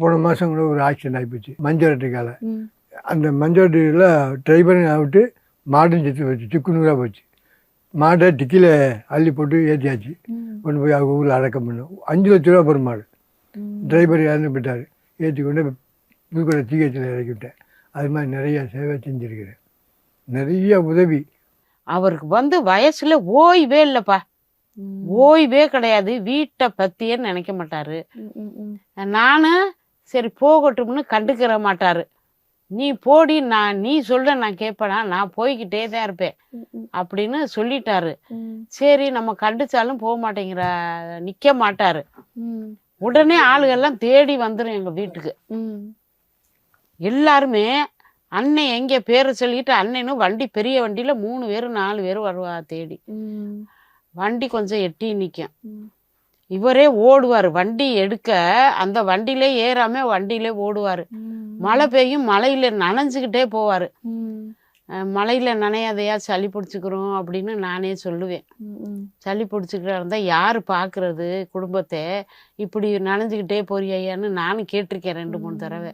போன மாதம் கூட ஒரு ஆக்சிடென்ட் ஆகிப்போச்சு மஞ்சள் அந்த மஞ்சள் டிரைவரும் விட்டு மாடும் செத்து போச்சு, சிக்குனூராக போச்சு. மாடை டிக்கியில் அள்ளி போட்டு ஏற்றியாச்சு, கொண்டு போய் அவங்க ஊரில் அடக்கம் பண்ணோம். 5 லட்ச ரூபா போகிற மாடு. டிரைவர் இறந்து போயிட்டார், ஏற்றி கொண்டு புதுக்கோட்டை ஜிஹெச்சில் இறக்கி விட்டேன். அது மாதிரி நிறைய சேவை செஞ்சுருக்கிறேன், நிறைய உதவி. அவருக்கு வயசுல ஓய்வே இல்லைப்பா, ஓய்வே கிடையாது. வீட்டை பற்றியே நினைக்க மாட்டாரு. நானும் சரி போகட்டும்னு கண்டுக்கிற மாட்டாரு. நீ போடி, நீ சொல்ற நான் கேட்பேனா, நான் போய்கிட்டே தான் இருப்பேன் அப்படின்னு சொல்லிட்டாரு. சரி நம்ம கண்டிச்சாலும் போக மாட்டேங்கிற, நிக்க மாட்டாரு. உடனே ஆளுகள்லாம் தேடி வந்துடும் எங்க வீட்டுக்கு. எல்லாருமே அண்ணன் எங்க பேரை சொல்லிட்டு, அண்ணனும் வண்டி பெரிய வண்டியில 3 பேரு 4 பேரு வருவா தேடி. வண்டி கொஞ்சம் எட்டி நிற்கும், இவரே ஓடுவார் வண்டி எடுக்க. அந்த வண்டியிலே ஏறாம வண்டியிலே ஓடுவார். மழை பெய்யும், மழையில நனைஞ்சுக்கிட்டே போவார். மழையில நனையாதையா, சளி பிடிச்சிக்கிறோம் அப்படின்னு நானே சொல்லுவேன். சளி பிடிச்சிக்கிறா இருந்தா யாரு பாக்குறது குடும்பத்தை, இப்படி நனைஞ்சுக்கிட்டே போறியான்னு நானும் கேட்டிருக்கேன் 2-3 தடவை.